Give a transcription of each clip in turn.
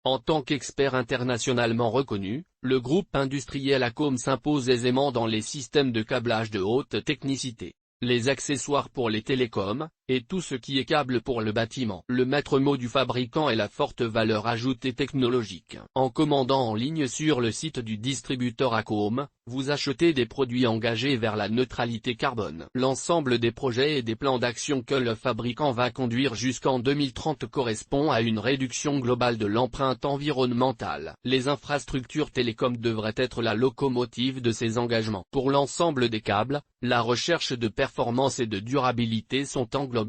En tant qu'expert internationalement reconnu, le groupe industriel Accom s'impose aisément dans les systèmes de câblage de haute technicité, les accessoires pour les télécoms, et tout ce qui est câble pour le bâtiment. Le maître mot du fabricant est la forte valeur ajoutée technologique. En commandant en ligne sur le site du distributeur Accom, vous achetez des produits engagés vers la neutralité carbone. L'ensemble des projets et des plans d'action que le fabricant va conduire jusqu'en 2030 correspond à une réduction globale de l'empreinte environnementale. Les infrastructures télécom devraient être la locomotive de ces engagements. Pour l'ensemble des câbles, la recherche de performance et de durabilité sont englobées,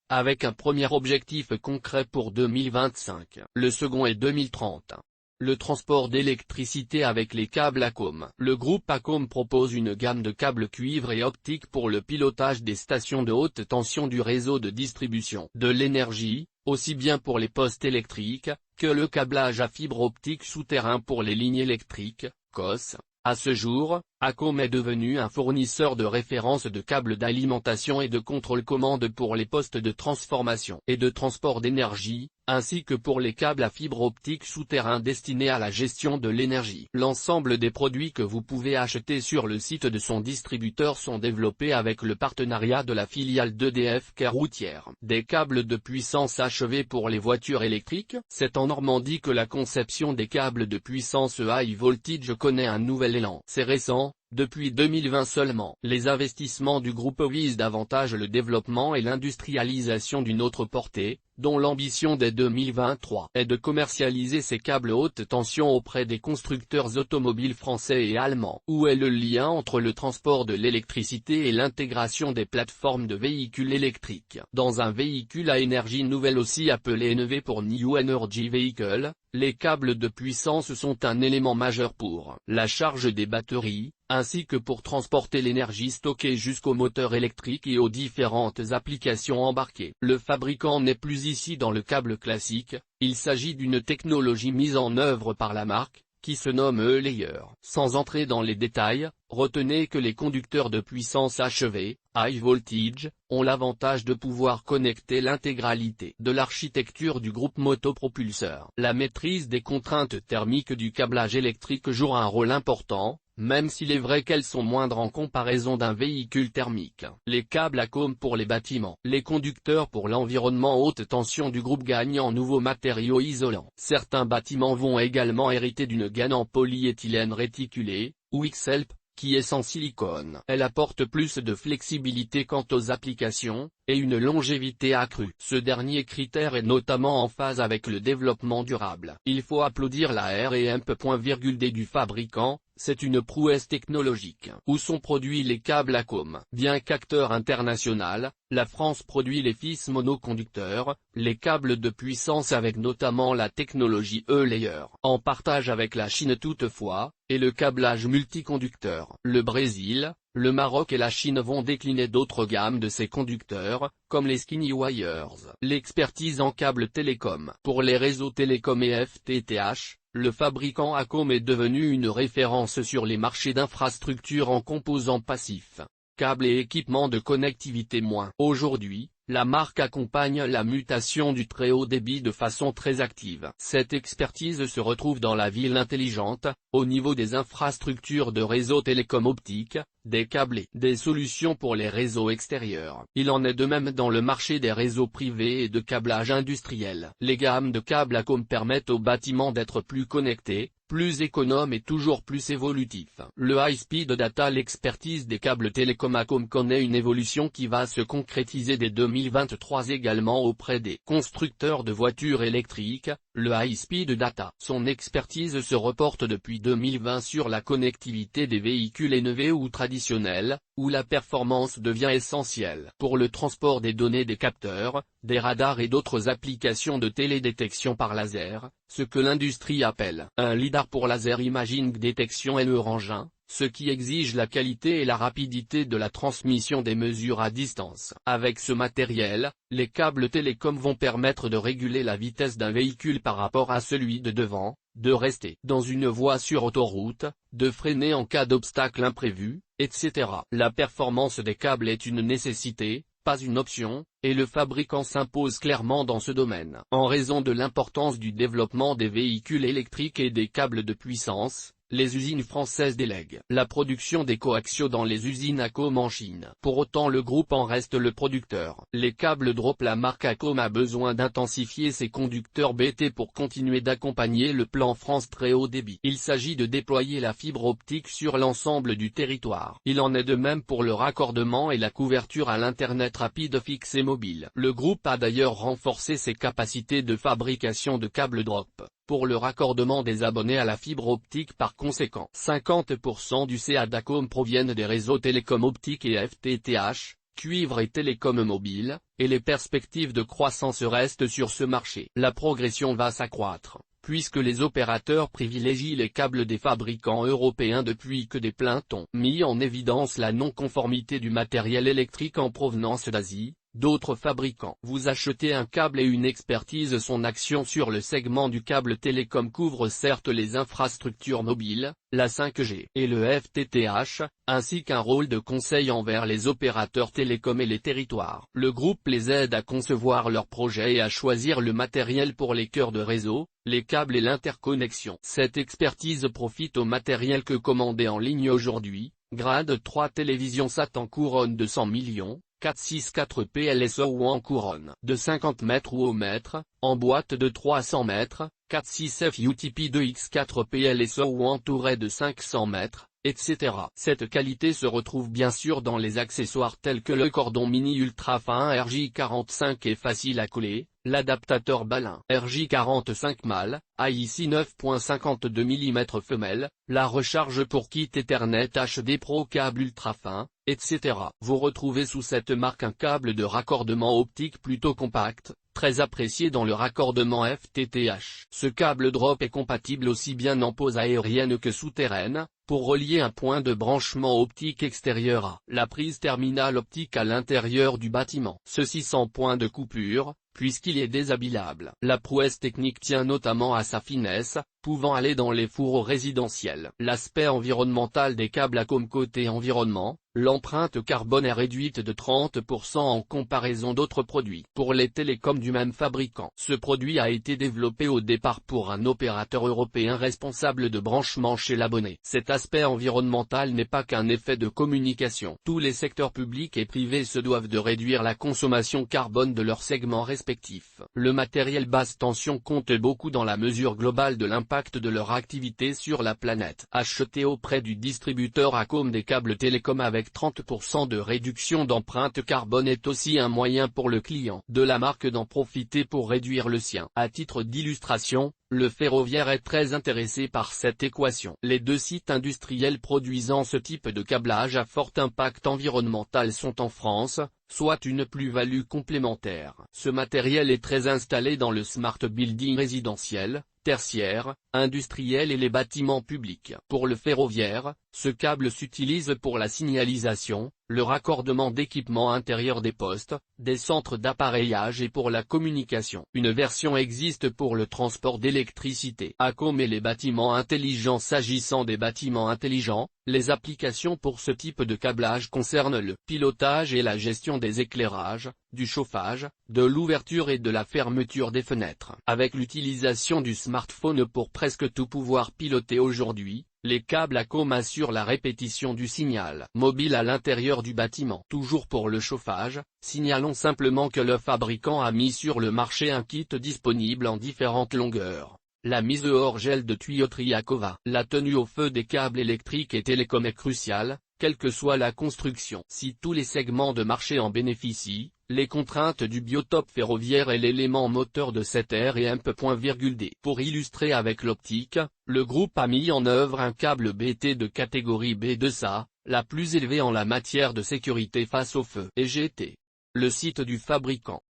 avec un premier objectif concret pour 2025. Le second est 2030. Le transport d'électricité avec les câbles Accom. Le groupe Accom propose une gamme de câbles cuivre et optique pour le pilotage des stations de haute tension du réseau de distribution de l'énergie, aussi bien pour les postes électriques, que le câblage à fibre optique souterrain pour les lignes électriques, COS. À ce jour, Accom est devenu un fournisseur de référence de câbles d'alimentation et de contrôle-commande pour les postes de transformation et de transport d'énergie, ainsi que pour les câbles à fibre optique souterrain destinés à la gestion de l'énergie. L'ensemble des produits que vous pouvez acheter sur le site de son distributeur sont développés avec le partenariat de la filiale d'EDF Care Routière. Des câbles de puissance achevés pour les voitures électriques. C'est en Normandie que la conception des câbles de puissance high voltage connaît un nouvel élan. C'est récent. Depuis 2020 seulement, les investissements du groupe visent davantage le développement et l'industrialisation d'une autre portée, dont l'ambition dès 2023 est de commercialiser ces câbles haute tension auprès des constructeurs automobiles français et allemands. Où est le lien entre le transport de l'électricité et l'intégration des plateformes de véhicules électriques? Dans un véhicule à énergie nouvelle, aussi appelé NEV pour New Energy Vehicle, les câbles de puissance sont un élément majeur pour la charge des batteries, ainsi que pour transporter l'énergie stockée jusqu'au moteur électrique et aux différentes applications embarquées. Le fabricant n'est plus ici dans le câble classique, il s'agit d'une technologie mise en œuvre par la marque, qui se nomme E-Layer. Sans entrer dans les détails, retenez que les conducteurs de puissance achevés, high voltage, ont l'avantage de pouvoir connecter l'intégralité de l'architecture du groupe motopropulseur. La maîtrise des contraintes thermiques du câblage électrique joue un rôle important, même s'il est vrai qu'elles sont moindres en comparaison d'un véhicule thermique. Les câbles Accom pour les bâtiments. Les conducteurs pour l'environnement haute tension du groupe gagnent en nouveaux matériaux isolants. Certains bâtiments vont également hériter d'une gaine en polyéthylène réticulé, ou XLP, qui est sans silicone. Elle apporte plus de flexibilité quant aux applications, et une longévité accrue. Ce dernier critère est notamment en phase avec le développement durable. Il faut applaudir la R&D du fabricant, c'est une prouesse technologique. Où sont produits les câbles Accom? Bien qu'acteur international, la France produit les fils monoconducteurs, les câbles de puissance avec notamment la technologie E-Layer. En partage avec la Chine toutefois, et le câblage multiconducteur. Le Brésil, le Maroc et la Chine vont décliner d'autres gammes de ces conducteurs, comme les Skinny Wires. L'expertise en câbles télécom. Pour les réseaux télécom et FTTH, le fabricant Accom est devenu une référence sur les marchés d'infrastructures en composants passifs, câbles et équipements de connectivité. Aujourd'hui, la marque accompagne la mutation du très haut débit de façon très active. Cette expertise se retrouve dans la ville intelligente, au niveau des infrastructures de réseaux télécom optiques, des câbles et des solutions pour les réseaux extérieurs. Il en est de même dans le marché des réseaux privés et de câblage industriel. Les gammes de câbles Accom permettent aux bâtiments d'être plus connectés, plus économes et toujours plus évolutifs. Le High Speed Data. L'expertise des câbles télécom Accom connaît une évolution qui va se concrétiser dès 2023 également auprès des constructeurs de voitures électriques, le High Speed Data. Son expertise se reporte depuis 2020 sur la connectivité des véhicules NEV ou traditionnels, où la performance devient essentielle pour le transport des données des capteurs, des radars et d'autres applications de télédétection par laser, ce que l'industrie appelle un lidar pour laser imaging détection engin, ce qui exige la qualité et la rapidité de la transmission des mesures à distance. Avec ce matériel, les câbles télécom vont permettre de réguler la vitesse d'un véhicule par rapport à celui de devant, de rester dans une voie sur autoroute, de freiner en cas d'obstacle imprévu, etc. La performance des câbles est une nécessité, pas une option, et le fabricant s'impose clairement dans ce domaine. En raison de l'importance du développement des véhicules électriques et des câbles de puissance, les usines françaises délèguent la production des coaxiaux dans les usines Acom en Chine. Pour autant le groupe en reste le producteur. Les câbles drop. La marque Acom a besoin d'intensifier ses conducteurs BT pour continuer d'accompagner le plan France très haut débit. Il s'agit de déployer la fibre optique sur l'ensemble du territoire. Il en est de même pour le raccordement et la couverture à l'internet rapide fixe et mobile. Le groupe a d'ailleurs renforcé ses capacités de fabrication de câbles drop pour le raccordement des abonnés à la fibre optique. Par conséquent, 50% du CA d'Acom proviennent des réseaux télécom optique et FTTH, cuivre et télécom mobile, et les perspectives de croissance restent sur ce marché. La progression va s'accroître, puisque les opérateurs privilégient les câbles des fabricants européens depuis que des plaintes ont mis en évidence la non-conformité du matériel électrique en provenance d'Asie. D'autres fabricants. Vous achetez un câble et une expertise. Son action sur le segment du câble télécom couvre certes les infrastructures mobiles, la 5G et le FTTH, ainsi qu'un rôle de conseil envers les opérateurs télécoms et les territoires. Le groupe les aide à concevoir leurs projets et à choisir le matériel pour les cœurs de réseau, les câbles et l'interconnexion. Cette expertise profite au matériel que commandez en ligne aujourd'hui. Grade 3 télévision SAT en couronne de 100 millions. 464 PLSE ou en couronne de 50 mètres ou au mètre, en boîte de 300 mètres, 46 FUTP 2X4 PLSE ou en touret de 500 mètres, etc. Cette qualité se retrouve bien sûr dans les accessoires tels que le cordon mini ultra fin RJ45 et facile à coller, l'adaptateur balin RJ45 mâle, IEC 9.52 mm femelle, la recharge pour kit Ethernet HD Pro câble ultra fin, etc. Vous retrouvez sous cette marque un câble de raccordement optique plutôt compact, très apprécié dans le raccordement FTTH. Ce câble drop est compatible aussi bien en pose aérienne que souterraine, pour relier un point de branchement optique extérieur à la prise terminale optique à l'intérieur du bâtiment. Ceci sans point de coupure, puisqu'il est déshabillable. La prouesse technique tient notamment à sa finesse, pouvant aller dans les fourreaux résidentiels. L'aspect environnemental des câbles Acom. Côté environnement, l'empreinte carbone est réduite de 30% en comparaison d'autres produits. Pour les télécoms du même fabricant, ce produit a été développé au départ pour un opérateur européen responsable de branchement chez l'abonné. Cet aspect environnemental n'est pas qu'un effet de communication. Tous les secteurs publics et privés se doivent de réduire la consommation carbone de leurs segments respectifs. Le matériel basse tension compte beaucoup dans la mesure globale de l'impact de leur activité sur la planète. Acheter auprès du distributeur Acom des câbles télécom avec 30% de réduction d'empreinte carbone est aussi un moyen pour le client de la marque d'en profiter pour réduire le sien. À titre d'illustration, le ferroviaire est très intéressé par cette équation. Les deux sites industriels produisant ce type de câblage à fort impact environnemental sont en France, soit une plus-value complémentaire. Ce matériel est très installé dans le smart building résidentiel, tertiaire, industriel et les bâtiments publics. Pour le ferroviaire, ce câble s'utilise pour la signalisation, le raccordement d'équipements intérieurs des postes, des centres d'appareillage et pour la communication. Une version existe pour le transport d'électricité. Acom et les bâtiments intelligents. S'agissant des bâtiments intelligents, les applications pour ce type de câblage concernent le pilotage et la gestion des éclairages, du chauffage, de l'ouverture et de la fermeture des fenêtres. Avec l'utilisation du smartphone pour presque tout pouvoir piloter aujourd'hui, les câbles Acom assurent la répétition du signal mobile à l'intérieur du bâtiment. Toujours pour le chauffage, signalons simplement que le fabricant a mis sur le marché un kit disponible en différentes longueurs. La mise hors gel de tuyauterie Acova. La tenue au feu des câbles électriques et télécom est cruciale, quelle que soit la construction. Si tous les segments de marché en bénéficient, les contraintes du biotope ferroviaire est l'élément moteur de cette R&M.D. Pour illustrer avec l'optique, le groupe a mis en œuvre un câble BT de catégorie B2A, la plus élevée en la matière de sécurité face au feu. Et GT. Le site du fabricant.